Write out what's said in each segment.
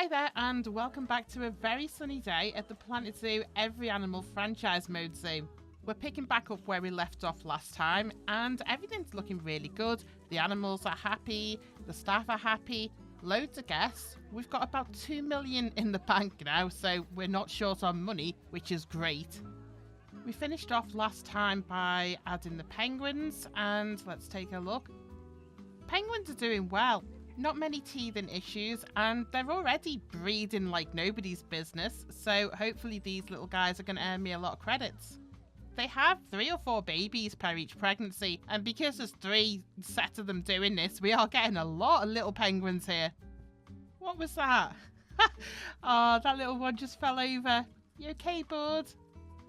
Hi there and welcome back to a very sunny day at the Planet Zoo Every Animal Franchise Mode Zoo. We're picking back up where we left off last time and everything's looking really good. The animals are happy, the staff are happy, loads of guests. We've got about 2 million in the bank now, so we're not short on money, which is great. We finished off last time by adding the penguins and let's take a look. Penguins are doing well. Not many teething issues, and they're already breeding like nobody's business, so hopefully these little guys are going to earn me a lot of credits. They have 3 or 4 babies per each pregnancy, and because there's 3 sets of them doing this, we are getting a lot of little penguins here. What was that? Oh, that little one just fell over. You okay, bud?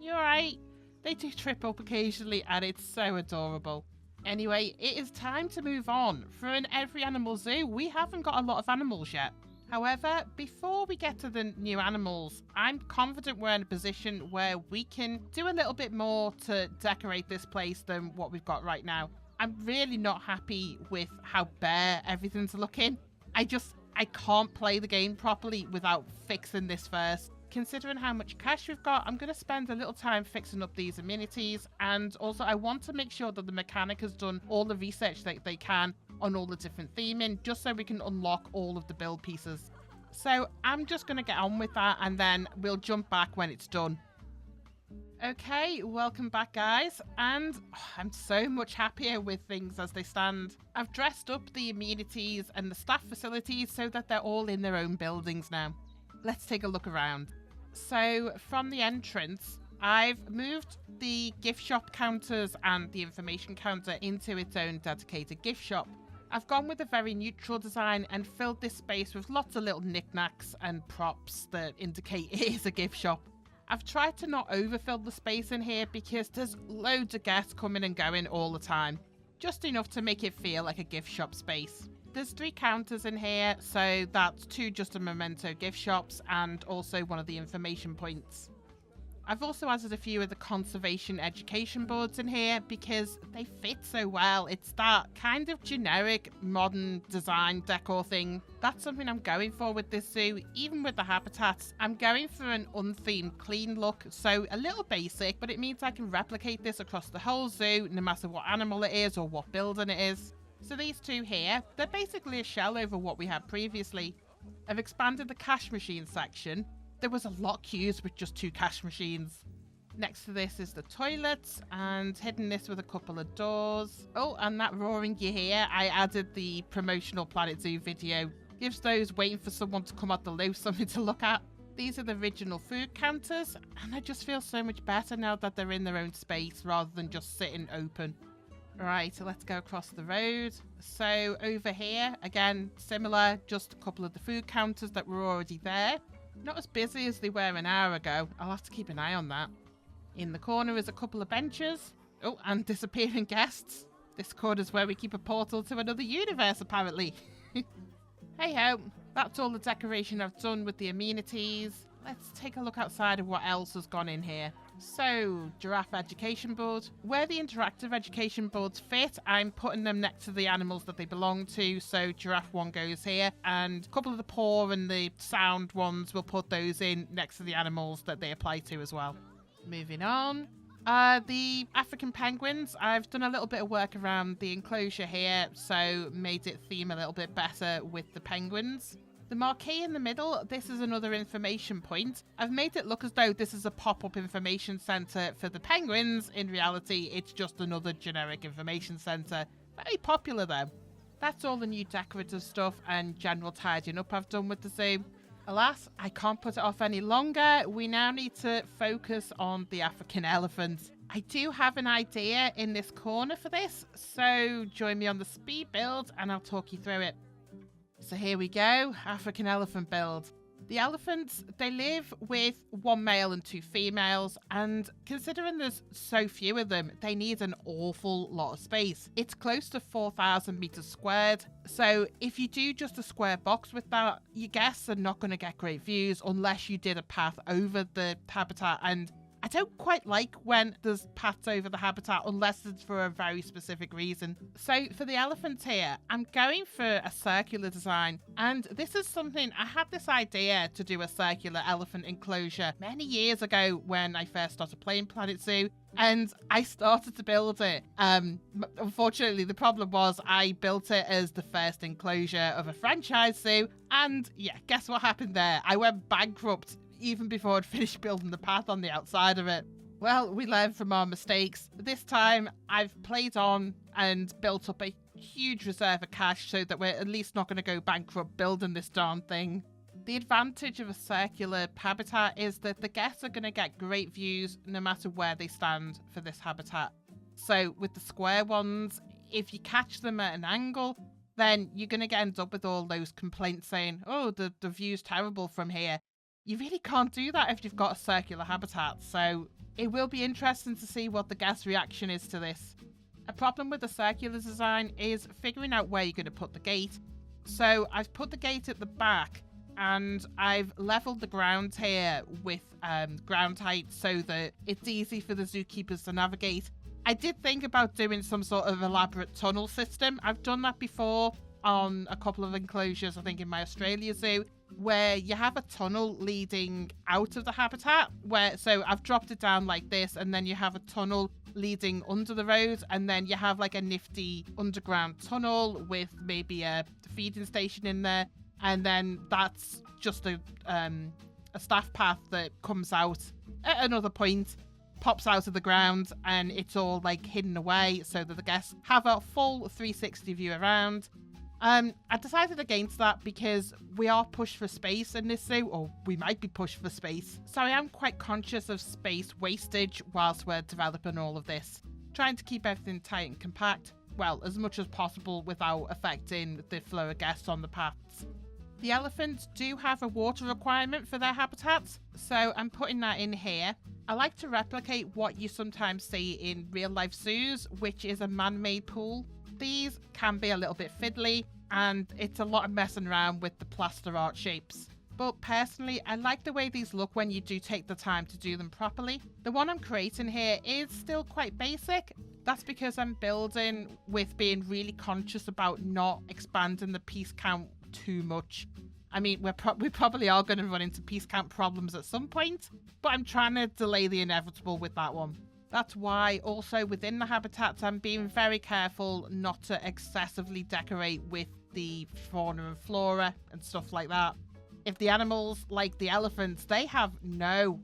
You alright? They do trip up occasionally, and it's so adorable. Anyway, it is time to move on. For an Every Animal Zoo, we haven't got a lot of animals yet. However, before we get to the new animals, I'm confident we're in a position where we can do a little bit more to decorate this place than what we've got right now. I'm really not happy with how bare everything's looking. I can't play the game properly without fixing this first. Considering how much cash we've got, I'm going to spend a little time fixing up these amenities, and also I want to make sure that the mechanic has done all the research that they can on all the different theming, just so we can unlock all of the build pieces. So I'm just going to get on with that and then we'll jump back when it's done. Okay, welcome back guys, and I'm so much happier with things as they stand. I've dressed up the amenities and the staff facilities so that they're all in their own buildings now. Let's take a look around. So from the entrance, I've moved the gift shop counters and the information counter into its own dedicated gift shop. I've gone with a very neutral design and filled this space with lots of little knickknacks and props that indicate it is a gift shop. I've tried to not overfill the space in here because there's loads of guests coming and going all the time. Just enough to make it feel like a gift shop space. There's 3 counters in here, so that's 2 just a memento gift shops and also one of the information points. I've also added a few of the conservation education boards in here because they fit so well. It's that kind of generic modern design decor thing. That's something I'm going for with this zoo. Even with the habitats, I'm going for an unthemed clean look, so a little basic, but it means I can replicate this across the whole zoo no matter what animal it is or what building it is. So these 2 here, they're basically a shell over what we had previously. I've expanded the cash machine section. There was a lot of queues with just 2 cash machines. Next to this is the toilets, and hidden this with a couple of doors. Oh, and that roaring you hear, I added the promotional Planet Zoo video. Gives those waiting for someone to come out the loo something to look at. These are the original food counters, and I just feel so much better now that they're in their own space rather than just sitting open. Right, so let's go across the road. So over here, again, similar, just a couple of the food counters that were already there. Not as busy as they were an hour ago. I'll have to keep an eye on that. In the corner is a couple of benches. Oh, and disappearing guests. This corner's where we keep a portal to another universe, apparently. Hey ho, that's all the decoration I've done with the amenities. Let's take a look outside of what else has gone in here. So, giraffe education board. Where the interactive education boards fit, I'm putting them next to the animals that they belong to. So giraffe 1 goes here, and a couple of the paw and the sound ones, we'll put those in next to the animals that they apply to as well. Moving on. The African penguins, I've done a little bit of work around the enclosure here, so made it theme a little bit better with the penguins. The marquee in the middle, this is another information point. I've made it look as though this is a pop-up information centre for the penguins. In reality, it's just another generic information centre. Very popular though. That's all the new decorative stuff and general tidying up I've done with the zoo. Alas, I can't put it off any longer. We now need to focus on the African elephant. I do have an idea in this corner for this, so join me on the speed build and I'll talk you through it. So here we go, African elephant build. The elephants, they live with 1 male and 2 females, and considering there's so few of them, they need an awful lot of space. It's close to 4,000 meters squared, so if you do just a square box with that, your guests are not going to get great views unless you did a path over the habitat, and I don't quite like when there's paths over the habitat unless it's for a very specific reason. So for the elephants here, I'm going for a circular design. And this is something, I had this idea to do a circular elephant enclosure many years ago when I first started playing Planet Zoo. And I started to build it. Unfortunately, the problem was I built it as the first enclosure of a franchise zoo. And yeah, guess what happened there? I went bankrupt even before I'd finished building the path on the outside of it. Well, we learn from our mistakes. This time, I've played on and built up a huge reserve of cash so that we're at least not going to go bankrupt building this darn thing. The advantage of a circular habitat is that the guests are going to get great views no matter where they stand for this habitat. So with the square ones, if you catch them at an angle, then you're going to end up with all those complaints saying, oh, the view's terrible from here. You really can't do that if you've got a circular habitat, so it will be interesting to see what the guest reaction is to this. A problem with the circular design is figuring out where you're going to put the gate. So I've put the gate at the back and I've leveled the ground here with ground height so that it's easy for the zookeepers to navigate. I did think about doing some sort of elaborate tunnel system. I've done that before on a couple of enclosures, I think in my Australia zoo, where you have a tunnel leading out of the habitat so I've dropped it down like this, and then you have a tunnel leading under the road, and then you have like a nifty underground tunnel with maybe a feeding station in there, and then that's just a staff path that comes out at another point, pops out of the ground, and it's all like hidden away so that the guests have a full 360 view around. I decided against that because we are pushed for space in this zoo, or we might be pushed for space. So I am quite conscious of space wastage whilst we're developing all of this. Trying to keep everything tight and compact, well, as much as possible without affecting the flow of guests on the paths. The elephants do have a water requirement for their habitats, so I'm putting that in here. I like to replicate what you sometimes see in real life zoos, which is a man-made pool. These can be a little bit fiddly, and it's a lot of messing around with the plaster art shapes. But personally, I like the way these look when you do take the time to do them properly. The one I'm creating here is still quite basic. That's because I'm building with being really conscious about not expanding the piece count too much. I mean, we probably are going to run into piece count problems at some point, but I'm trying to delay the inevitable with that one. That's why also within the habitats, I'm being very careful not to excessively decorate with the fauna and flora and stuff like that. If the animals, like the elephants, they have no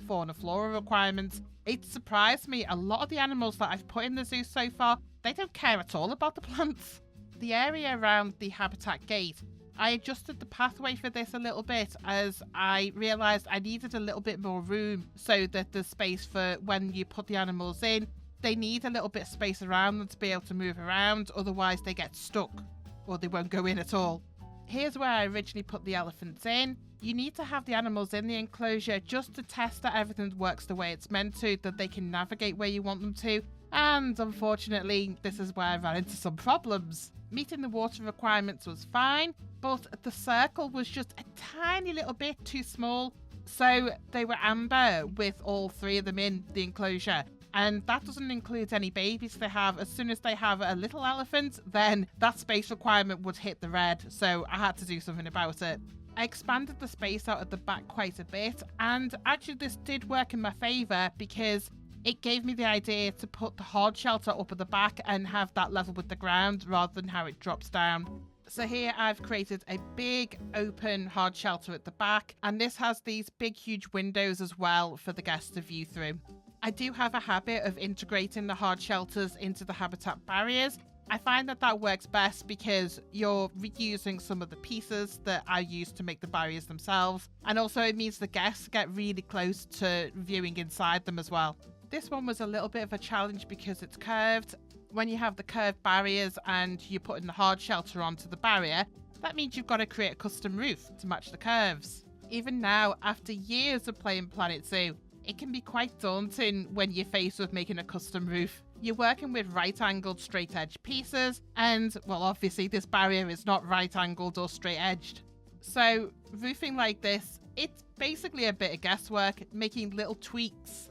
fauna flora requirements, it surprised me. A lot of the animals that I've put in the zoo so far, they don't care at all about the plants. The area around the habitat gate, I adjusted the pathway for this a little bit as I realised I needed a little bit more room so that there's space for when you put the animals in. They need a little bit of space around them to be able to move around, otherwise they get stuck or they won't go in at all. Here's where I originally put the elephants in. You need to have the animals in the enclosure just to test that everything works the way it's meant to, that they can navigate where you want them to. And unfortunately, this is where I ran into some problems. Meeting the water requirements was fine, but the circle was just a tiny little bit too small. So they were amber with all three of them in the enclosure. And that doesn't include any babies they have. As soon as they have a little elephant, then that space requirement would hit the red. So I had to do something about it. I expanded the space out at the back quite a bit. And actually this did work in my favour because it gave me the idea to put the hard shelter up at the back and have that level with the ground rather than how it drops down. So here I've created a big open hard shelter at the back, and this has these big huge windows as well for the guests to view through. I do have a habit of integrating the hard shelters into the habitat barriers. I find that works best because you're reusing some of the pieces that I used to make the barriers themselves, and also it means the guests get really close to viewing inside them as well. This one was a little bit of a challenge because it's curved. When you have the curved barriers and you're putting the hard shelter onto the barrier, that means you've got to create a custom roof to match the curves. Even now, after years of playing Planet Zoo, it can be quite daunting when you're faced with making a custom roof. You're working with right-angled straight-edged pieces, and, well, obviously this barrier is not right-angled or straight-edged. So roofing like this It's basically a bit of guesswork, making little tweaks,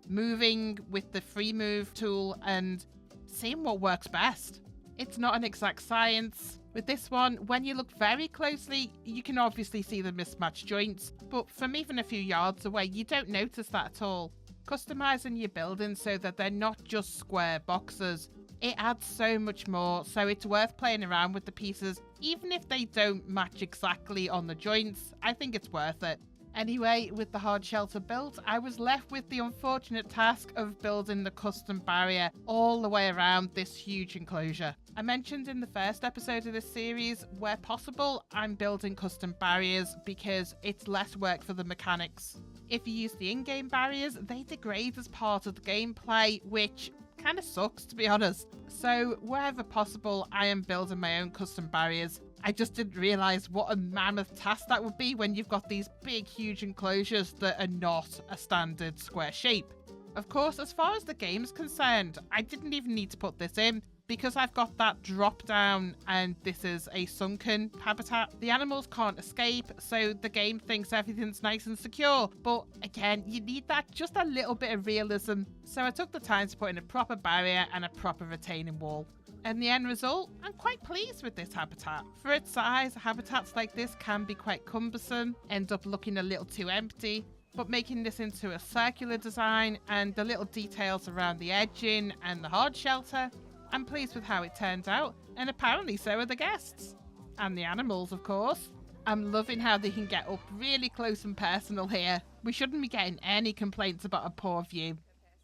moving with the free move tool and seeing what works best. It's not an exact science. With this one, when you look very closely, you can obviously see the mismatched joints, but from even a few yards away, you don't notice that at all. Customizing your building so that they're not just square boxes, it adds so much more, so it's worth playing around with the pieces, even if they don't match exactly on the joints. I think it's worth it. Anyway, with the hard shelter built, I was left with the unfortunate task of building the custom barrier all the way around this huge enclosure. I mentioned in the first episode of this series, where possible, I'm building custom barriers because it's less work for the mechanics. If you use the in-game barriers, they degrade as part of the gameplay, which kind of sucks, to be honest. So wherever possible, I am building my own custom barriers. I just didn't realise what a mammoth task that would be when you've got these big, huge enclosures that are not a standard square shape. Of course, as far as the game's concerned, I didn't even need to put this in because I've got that drop down and this is a sunken habitat. The animals can't escape, so the game thinks everything's nice and secure. But again, you need that just a little bit of realism. So I took the time to put in a proper barrier and a proper retaining wall. And the end result, I'm quite pleased with this habitat. For its size, habitats like this can be quite cumbersome, end up looking a little too empty. But making this into a circular design and the little details around the edging and the hard shelter, I'm pleased with how it turned out, and apparently so are the guests. And the animals, of course. I'm loving how they can get up really close and personal here. We shouldn't be getting any complaints about a poor view.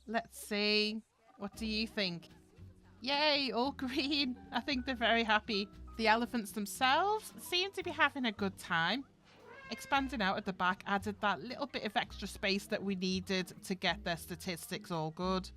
Let's see. What do you think? Yay, all green. I think they're very happy. The elephants themselves seem to be having a good time. Expanding out at the back added that little bit of extra space that we needed to get their statistics all good.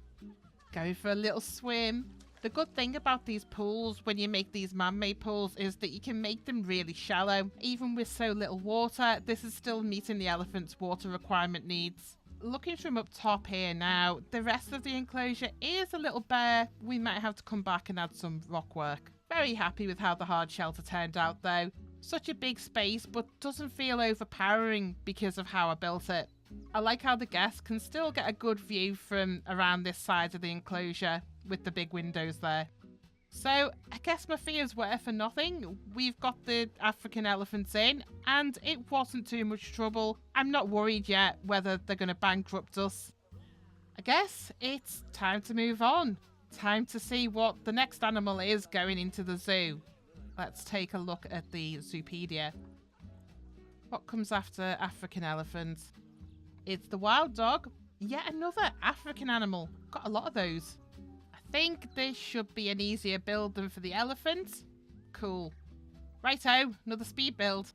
Going for a little swim. The good thing about these pools, when you make these man-made pools, is that you can make them really shallow. Even with so little water, this is still meeting the elephant's water requirement needs. Looking from up top here now, the rest of the enclosure is a little bare. We might have to come back and add some rock work. Very happy with how the hard shelter turned out though. Such a big space, but doesn't feel overpowering because of how I built it. I like how the guests can still get a good view from around this side of the enclosure with the big windows there. So I guess my fears were for nothing. We've got the African elephants in and it wasn't too much trouble. I'm not worried yet whether they're going to bankrupt us. I guess it's time to move on. Time to see what the next animal is going into the zoo. Let's take a look at the Zoopedia. What comes after African elephants? It's the wild dog. Yet another African animal. Got a lot of those. I think this should be an easier build than for the elephants. Cool. Righto, another speed build.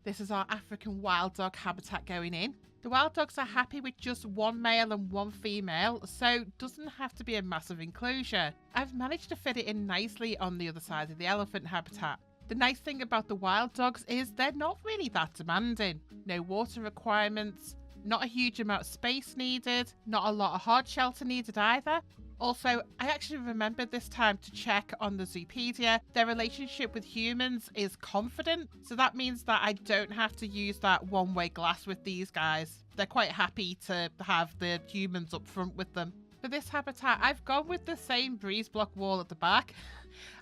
This is our African wild dog habitat going in. The wild dogs are happy with just one male and one female, so doesn't have to be a massive enclosure. I've managed to fit it in nicely on the other side of the elephant habitat. The nice thing about the wild dogs is they're not really that demanding. No water requirements, not a huge amount of space needed, not a lot of hard shelter needed either. Also, I actually remembered this time to check on the Zoopedia. Their relationship with humans is confident, so that means that I don't have to use that one-way glass with these guys. They're quite happy to have the humans up front with them. For this habitat, I've gone with the same breeze block wall at the back.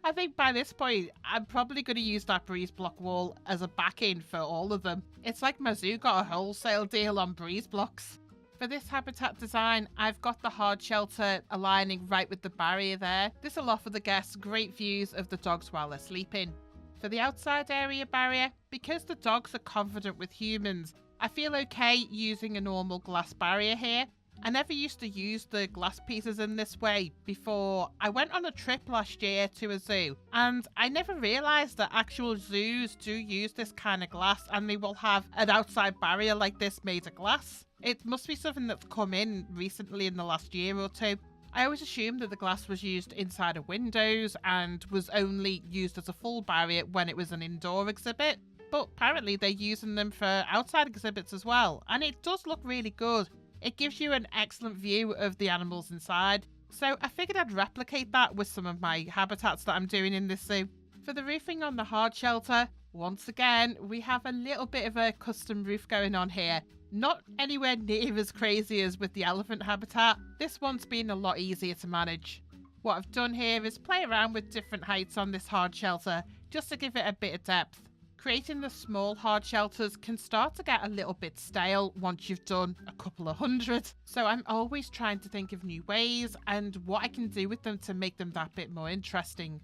I think by this point, I'm probably going to use that breeze block wall as a backing for all of them. It's like my zoo got a wholesale deal on breeze blocks. For this habitat design, I've got the hard shelter aligning right with the barrier there. This will offer the guests great views of the dogs while they're sleeping. For the outside area barrier, because the dogs are confident with humans, I feel okay using a normal glass barrier here. I never used to use the glass pieces in this way before. I went on a trip last year to a zoo and I never realised that actual zoos do use this kind of glass and they will have an outside barrier like this made of glass. It must be something that's come in recently in the last year or two. I always assumed that the glass was used inside of windows and was only used as a full barrier when it was an indoor exhibit. But apparently they're using them for outside exhibits as well. And it does look really good. It gives you an excellent view of the animals inside. So I figured I'd replicate that with some of my habitats that I'm doing in this zoo. For the roofing on the hard shelter, Once again, we have a little bit of a custom roof going on here. Not anywhere near as crazy as with the elephant habitat. This one's been a lot easier to manage. What I've done here is play around with different heights on this hard shelter, just to give it a bit of depth. Creating the small hard shelters can start to get a little bit stale once you've done a couple of hundred. So I'm always trying to think of new ways and what I can do with them to make them that bit more interesting.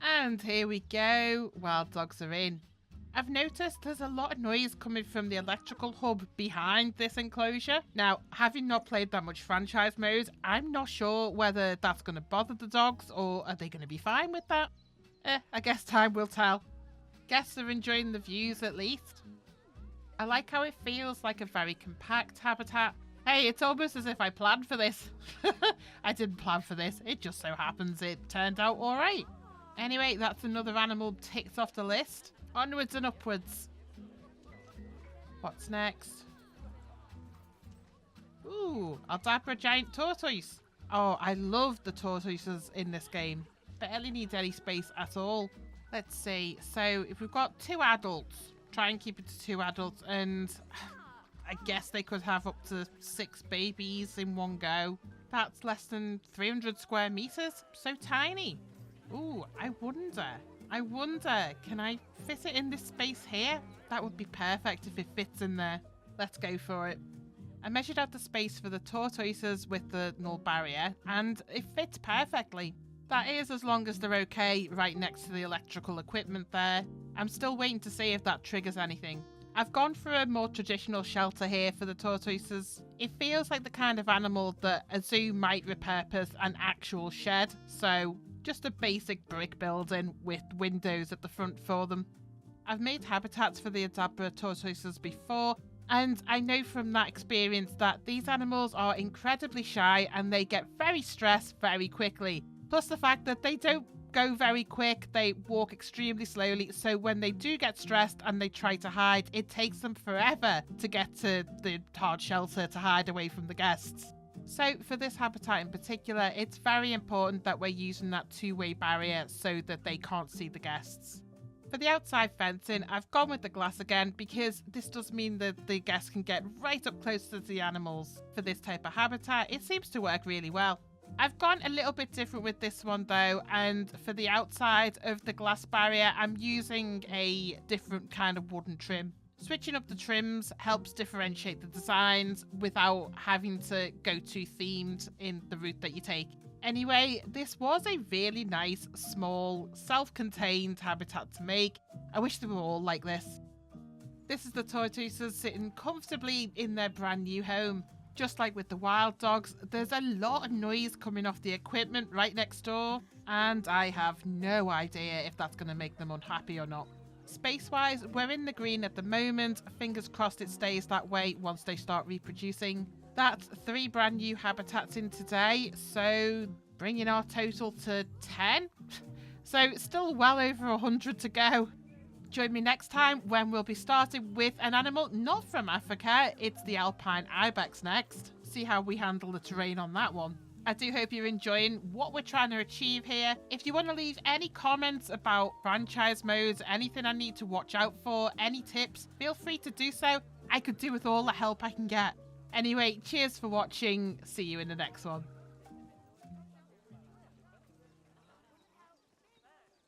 And here we go, wild dogs are in. I've noticed there's a lot of noise coming from the electrical hub behind this enclosure. Now, having not played that much franchise mode, I'm not sure whether that's going to bother the dogs or are they going to be fine with that? I guess time will tell. Guess they're enjoying the views at least. I like how it feels like a very compact habitat. Hey, it's almost as if I planned for this. I didn't plan for this, it just so happens it turned out alright. Anyway, that's another animal ticked off the list. Onwards and upwards. What's next? Ooh, Aldabra giant tortoise. Oh, I love the tortoises in this game. Barely need any space at all. Let's see. So if we've got 2 adults, try and keep it to 2 adults, and I guess they could have up to 6 babies in one go. That's less than 300 square meters. So tiny. Ooh, I wonder, can I fit it in this space here? That would be perfect if it fits in there. Let's go for it. I measured out the space for the tortoises with the null barrier, and it fits perfectly. That is as long as they're okay right next to the electrical equipment there. I'm still waiting to see if that triggers anything. I've gone for a more traditional shelter here for the tortoises. It feels like the kind of animal that a zoo might repurpose an actual shed, so just a basic brick building with windows at the front for them. I've made habitats for the Aldabra tortoises before, and I know from that experience that these animals are incredibly shy and they get very stressed very quickly. Plus the fact that they don't go very quick, they walk extremely slowly, so when they do get stressed and they try to hide, it takes them forever to get to the hard shelter to hide away from the guests. So for this habitat in particular, it's very important that we're using that 2-way barrier so that they can't see the guests. For the outside fencing, I've gone with the glass again because this does mean that the guests can get right up close to the animals. For this type of habitat, it seems to work really well. I've gone a little bit different with this one though, and for the outside of the glass barrier, I'm using a different kind of wooden trim. Switching up the trims helps differentiate the designs without having to go too themed in the route that you take. Anyway, this was a really nice, small, self-contained habitat to make. I wish they were all like this. This is the tortoises sitting comfortably in their brand new home. Just like with the wild dogs, there's a lot of noise coming off the equipment right next door, and I have no idea if that's going to make them unhappy or not. Space-wise, we're in the green at the moment. Fingers crossed it stays that way once they start reproducing. That's 3 brand new habitats in today, so bringing our total to 10. So still well over 100 to go. Join me next time when we'll be starting with an animal not from Africa. It's the alpine ibex next. See how we handle the terrain on that one. I do hope you're enjoying what we're trying to achieve here. If you want to leave any comments about franchise modes, anything I need to watch out for, any tips, feel free to do so. I could do with all the help I can get. Anyway, cheers for watching. See you in the next one.